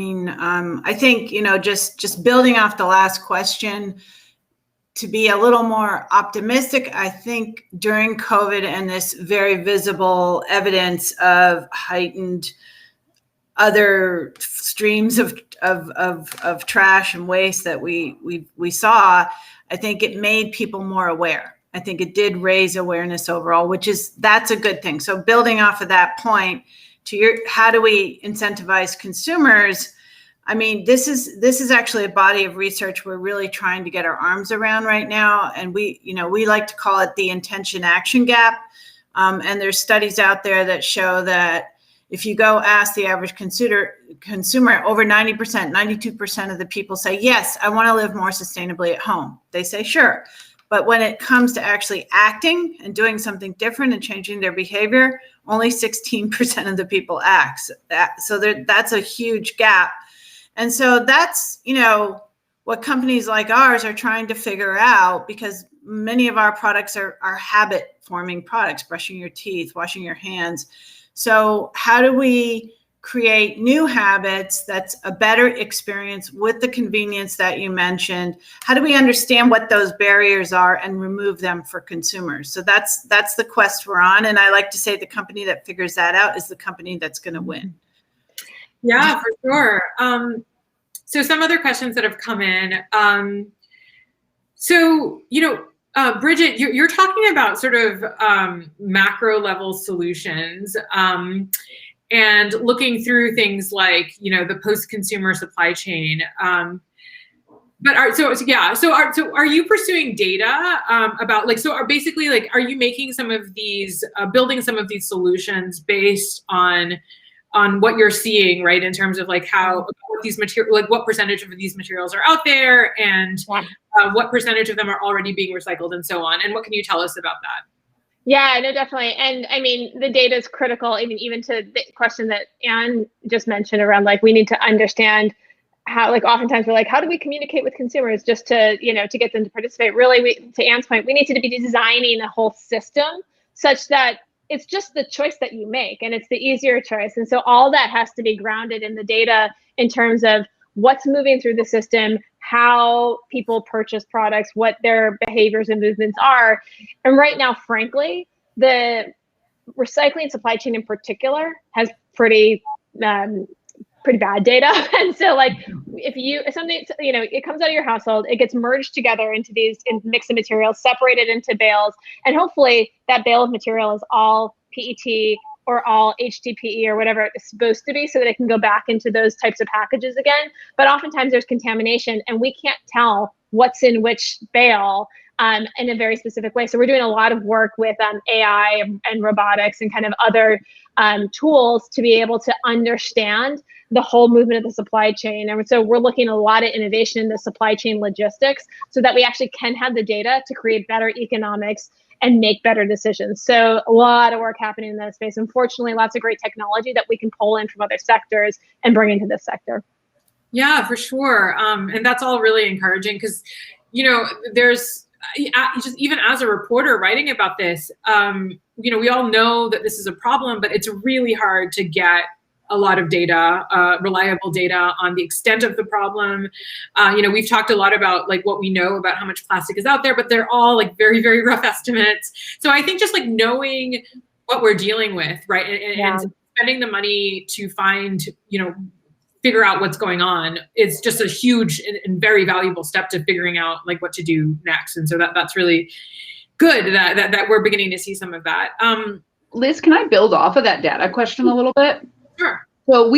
think, just building off the last question, to be a little more optimistic, I think during COVID and this very visible evidence of heightened other streams of trash and waste that we saw, I think it made people more aware. I think it did raise awareness overall, that's a good thing. So building off of that point, how do we incentivize consumers? This is actually a body of research we're really trying to get our arms around right now. And we like to call it the intention action gap. And there's studies out there that show that if you go ask the average consumer, over 90%, 92% of the people say, yes, I want to live more sustainably at home. They say, sure. But when it comes to actually acting and doing something different and changing their behavior, only 16% of the people act. So that's a huge gap. And so that's, what companies like ours are trying to figure out, because many of our products are habit forming products, brushing your teeth, washing your hands. So how do we create new habits that's a better experience with the convenience that you mentioned? How do we understand what those barriers are and remove them for consumers? So that's the quest we're on. And I like to say the company that figures that out is the company that's going to win. Yeah, for sure. So some other questions that have come in. Bridget, you're talking about sort of macro level solutions and looking through things like, the post-consumer supply chain. Are you pursuing data about are you making some of these, building some of these solutions based on what you're seeing, right, in terms of how these materials, what percentage of these materials are out there, and what percentage of them are already being recycled, and so on? And what can you tell us about that? Yeah, no, definitely. And the data is critical, even to the question that Anne just mentioned around, we need to understand how, oftentimes we're how do we communicate with consumers just to, to get them to participate? Really, to Anne's point, we need to be designing a whole system such that it's just the choice that you make, and it's the easier choice. And so all that has to be grounded in the data in terms of what's moving through the system, how people purchase products, what their behaviors and movements are. And right now, frankly, the recycling supply chain in particular has pretty bad data. And so if something, it comes out of your household, it gets merged together into these mix of materials, separated into bales, and hopefully that bale of material is all PET or all HDPE or whatever it's supposed to be, so that it can go back into those types of packages again. But oftentimes there's contamination, and we can't tell what's in which bale in a very specific way. So we're doing a lot of work with AI and robotics and kind of other tools to be able to understand the whole movement of the supply chain. And so we're looking at a lot of innovation in the supply chain logistics so that we actually can have the data to create better economics and make better decisions. So a lot of work happening in that space. Unfortunately, lots of great technology that we can pull in from other sectors and bring into this sector. Yeah, for sure. And that's all really encouraging, because, there's just, even as a reporter writing about this, we all know that this is a problem, but it's really hard to get a lot of data, reliable data on the extent of the problem. We've talked a lot about what we know about how much plastic is out there, but they're all very, very rough estimates. So I think just knowing what we're dealing with, right, and spending the money to find, figure out what's going on is just a huge and very valuable step to figuring out what to do next. And so that's really good that we're beginning to see some of that. Liz, can I build off of that data question a little bit? Sure. Well,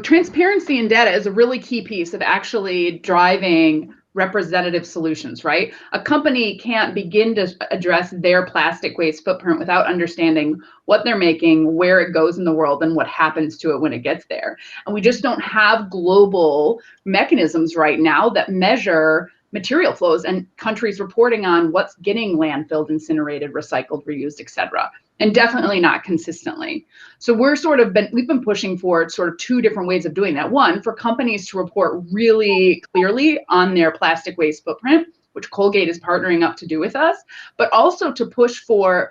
transparency in data is a really key piece of actually driving representative solutions, right? A company can't begin to address their plastic waste footprint without understanding what they're making, where it goes in the world, and what happens to it when it gets there. And we just don't have global mechanisms right now that measure material flows and countries reporting on what's getting landfilled, incinerated, recycled, reused, et cetera. And definitely not consistently. So we've been pushing for sort of two different ways of doing that. One, for companies to report really clearly on their plastic waste footprint, which Colgate is partnering up to do with us, but also to push for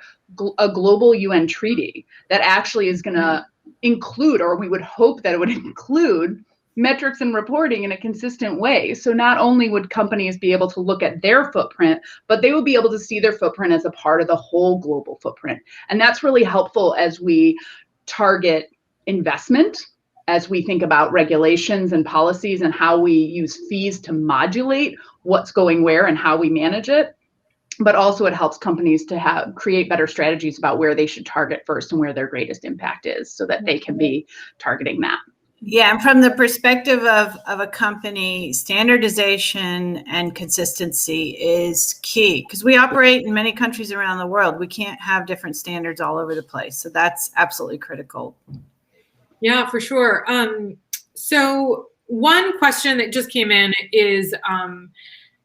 a global UN treaty that actually is going to include, or we would hope that it would include, metrics and reporting in a consistent way. So not only would companies be able to look at their footprint, but they would be able to see their footprint as a part of the whole global footprint. And that's really helpful as we target investment, as we think about regulations and policies and how we use fees to modulate what's going where and how we manage it. But also it helps companies to create better strategies about where they should target first and where their greatest impact is so that they can be targeting that. Yeah, and from the perspective of a company, standardization and consistency is key because we operate in many countries around the world. We can't have different standards all over the place. So that's absolutely critical. Yeah, for sure. So one question that just came in is,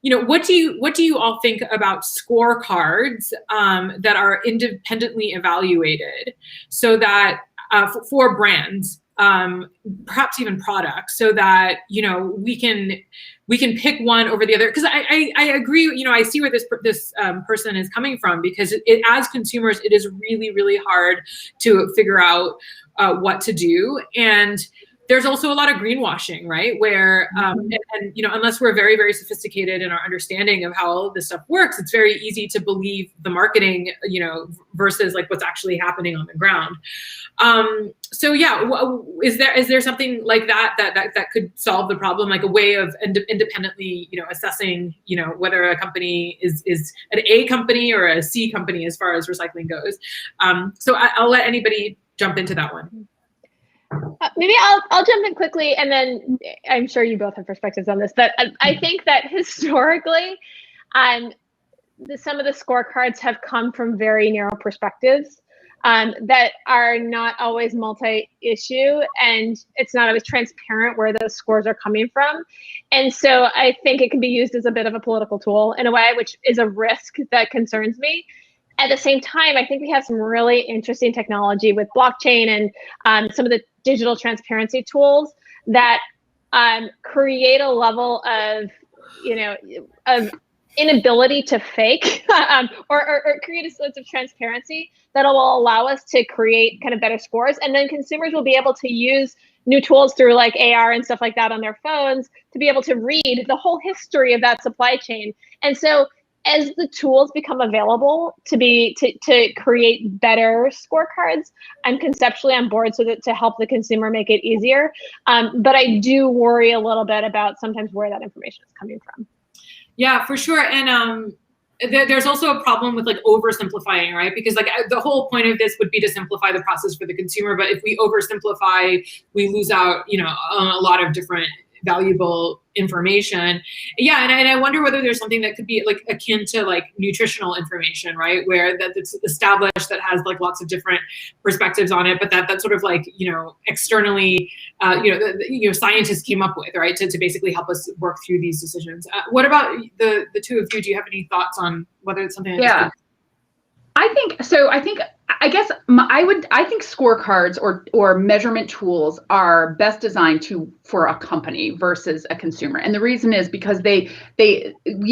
what do you all think about scorecards that are independently evaluated so that for brands? Perhaps even products, so that we can pick one over the other. Because I agree. I see where this person is coming from, because as consumers, it is really, really hard to figure out what to do. And there's also a lot of greenwashing, right? Where and unless we're very, very sophisticated in our understanding of how all of this stuff works, it's very easy to believe the marketing, versus like what's actually happening on the ground. So yeah, is there something like that could solve the problem, like a way of independently, assessing, whether a company is an A company or a C company as far as recycling goes? So I'll let anybody jump into that one. Maybe I'll jump in quickly, and then I'm sure you both have perspectives on this. But I think that historically, some of the scorecards have come from very narrow perspectives that are not always multi-issue, and it's not always transparent where those scores are coming from. And so I think it can be used as a bit of a political tool in a way, which is a risk that concerns me. At the same time, I think we have some really interesting technology with blockchain and some of the digital transparency tools that create a level of, of inability to fake or create a sense of transparency that will allow us to create kind of better scores. And then consumers will be able to use new tools through like AR and stuff like that on their phones to be able to read the whole history of that supply chain. And so as the tools become available to create better scorecards, I'm conceptually on board so that to help the consumer make it easier. But I do worry a little bit about sometimes where that information is coming from. Yeah, for sure. And there's also a problem with like oversimplifying, right? Because like the whole point of this would be to simplify the process for the consumer. But if we oversimplify, we lose out, a lot of different valuable information. Yeah, and I wonder whether there's something that could be like akin to like nutritional information, right? Where that's established, that has like lots of different perspectives on it, but that sort of like, externally, scientists came up with, right? To basically help us work through these decisions. What about the two of you? Do you have any thoughts on whether it's something? I think scorecards or measurement tools are best designed for a company versus a consumer. And the reason is because we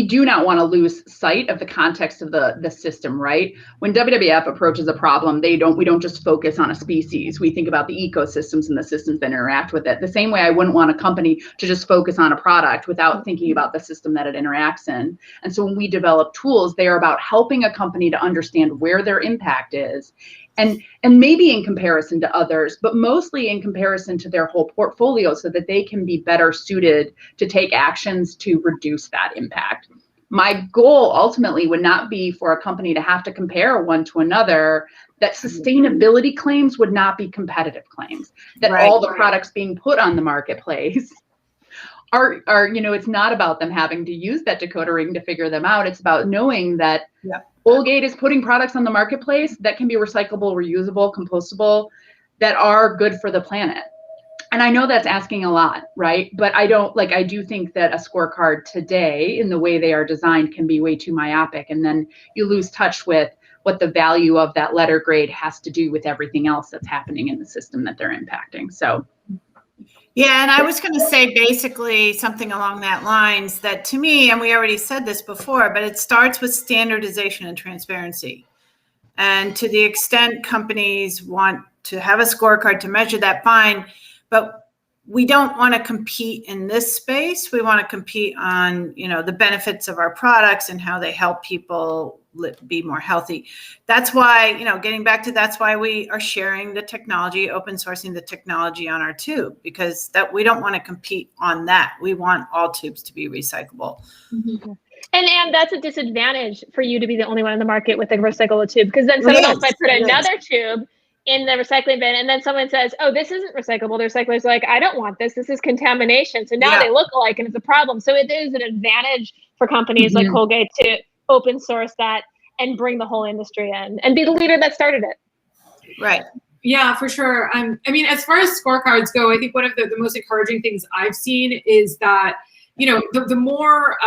do not want to lose sight of the context of the system, right? When WWF approaches a problem, we don't just focus on a species. We think about the ecosystems and the systems that interact with it. The same way I wouldn't want a company to just focus on a product without thinking about the system that it interacts in. And so when we develop tools, they are about helping a company to understand where their impact is. And maybe in comparison to others, but mostly in comparison to their whole portfolio so that they can be better suited to take actions to reduce that impact. My goal ultimately would not be for a company to have to compare one to another, that sustainability claims would not be competitive claims, that all the products being put on the marketplace are, you know, it's not about them having to use that decoder ring to figure them out. It's about knowing that Colgate is putting products on the marketplace that can be recyclable, reusable, compostable, that are good for the planet. And I know that's asking a lot, right? But I do think that a scorecard today, in the way they are designed, can be way too myopic. And then you lose touch with what the value of that letter grade has to do with everything else that's happening in the system that they're impacting. So. Yeah, and I was going to say basically something along that lines, that to me, and we already said this before, but it starts with standardization and transparency. And to the extent companies want to have a scorecard to measure that, fine. But we don't want to compete in this space. We want to compete on, you know, the benefits of our products and how they help people be more healthy. That's why, you know, getting back to, that's why we are sharing the technology, open sourcing the technology on our tube, because that we don't want to compete on that. We want all tubes to be recyclable. Mm-hmm. And that's a disadvantage for you to be the only one in the market with a recyclable tube, because then someone else might put another tube in the recycling bin, and then someone says, oh, this isn't recyclable. The recycler's like, I don't want this. This is contamination. So now they look alike and it's a problem. So it is an advantage for companies like Colgate to open source that and bring the whole industry in and be the leader that started it. Right. Yeah, for sure. I mean, as far as scorecards go, I think one of the most encouraging things I've seen is that, you know, the more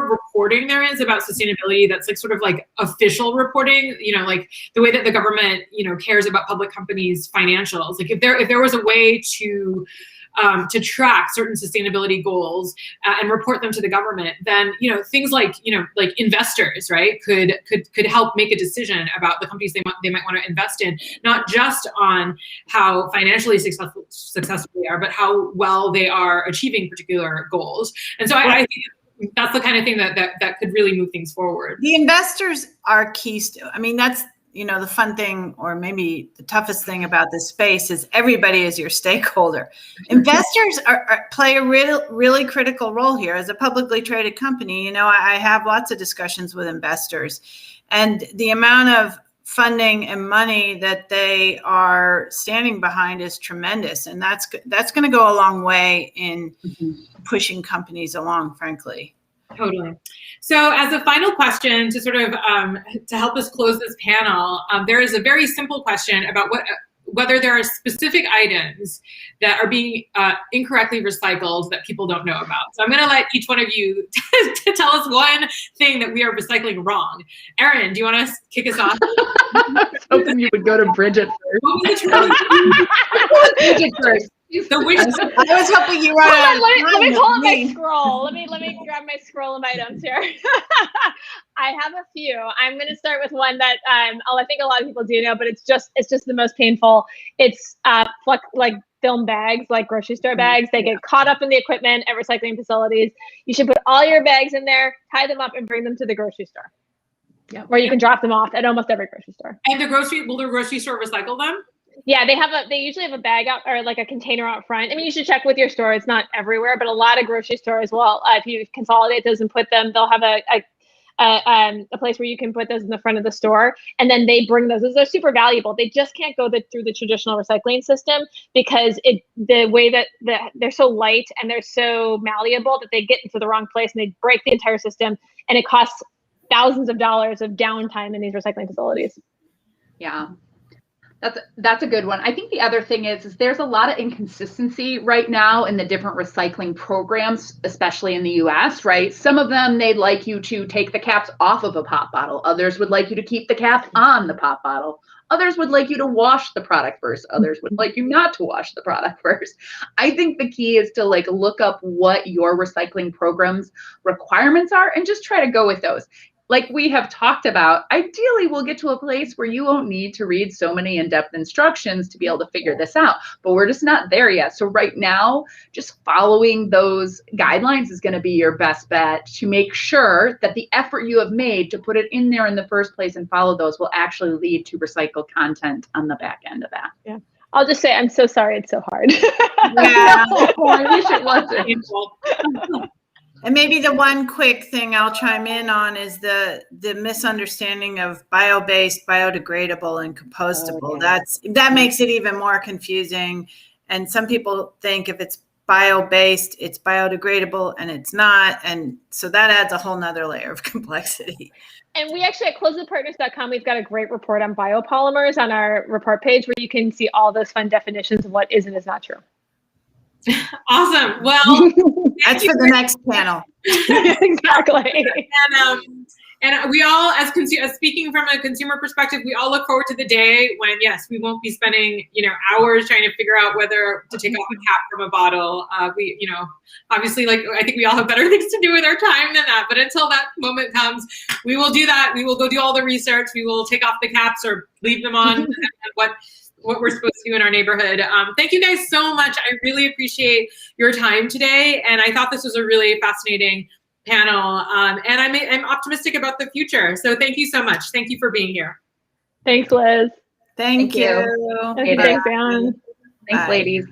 reporting there is about sustainability, that's like sort of like official reporting, you know, like the way that the government, you know, cares about public companies' financials. Like if there was a way to track certain sustainability goals and report them to the government, then, you know, things like, you know, like investors, right, could help make a decision about the companies they might want to invest in, not just on how financially successful they are, but how well they are achieving particular goals. And so I think that's the kind of thing that could really move things forward. The investors are keys. I mean, that's, you know, the fun thing, or maybe the toughest thing about this space, is everybody is your stakeholder. Investors play a really critical role here. As a publicly traded company, you know, I have lots of discussions with investors, and the amount of funding and money that they are standing behind is tremendous. And that's going to go a long way in pushing companies along, frankly. Totally. So as a final question to sort of to help us close this panel, there is a very simple question about whether there are specific items that are being incorrectly recycled that people don't know about. So I'm going to let each one of you to tell us one thing that we are recycling wrong. Erin, do you want to kick us off? I was hoping you would go to Bridget first. What was the Bridget first. I was hoping you were. Let me pull up my scroll. Let me grab my scroll of items here. I have a few. I'm going to start with one that I think a lot of people do know, but it's just the most painful. It's like film bags, like grocery store bags. They get caught up in the equipment at recycling facilities. You should put all your bags in there, tie them up, and bring them to the grocery store. Yeah, where you can drop them off at almost every grocery store. And will the grocery store recycle them? Yeah, they usually have a bag out, or like a container out front. I mean, you should check with your store. It's not everywhere, but a lot of grocery stores will, if you consolidate those and put them, they'll have a place where you can put those in the front of the store, and then they bring those. They're super valuable. They just can't go through the traditional recycling system, because the way that they're so light and they're so malleable that they get into the wrong place and they break the entire system, and it costs thousands of dollars of downtime in these recycling facilities. Yeah. That's a good one. I think the other thing is there's a lot of inconsistency right now in the different recycling programs, especially in the US, right? Some of them, they'd like you to take the caps off of a pop bottle. Others would like you to keep the cap on the pop bottle. Others would like you to wash the product first. Others would like you not to wash the product first. I think the key is to look up what your recycling program's requirements are and just try to go with those. Like we have talked about, ideally we'll get to a place where you won't need to read so many in-depth instructions to be able to figure this out, but we're just not there yet. So right now, just following those guidelines is going to be your best bet to make sure that the effort you have made to put it in there in the first place and follow those will actually lead to recycled content on the back end of that. Yeah. I'll just say, I'm so sorry it's so hard. Yeah. I wish it wasn't. And maybe the one quick thing I'll chime in on is the misunderstanding of bio-based, biodegradable, and compostable. Oh, yeah. That makes it even more confusing. And some people think if it's bio-based, it's biodegradable, and it's not. And so that adds a whole nother layer of complexity. And we actually at closedpartners.com, we've got a great report on biopolymers on our report page where you can see all those fun definitions of what is and is not true. Awesome. Well, that's for the next panel. Exactly. And we all, as speaking from a consumer perspective, we all look forward to the day when, yes, we won't be spending, hours trying to figure out whether to take off a cap from a bottle. We, obviously, I think we all have better things to do with our time than that. But until that moment comes, we will do that. We will go do all the research. We will take off the caps or leave them on. And what we're supposed to do in our neighborhood. Thank you guys so much. I really appreciate your time today. And I thought this was a really fascinating panel. And I'm optimistic about the future. So thank you so much. Thank you for being here. Thanks, Liz. Thank you. Okay, thanks, Anne. Thanks, ladies.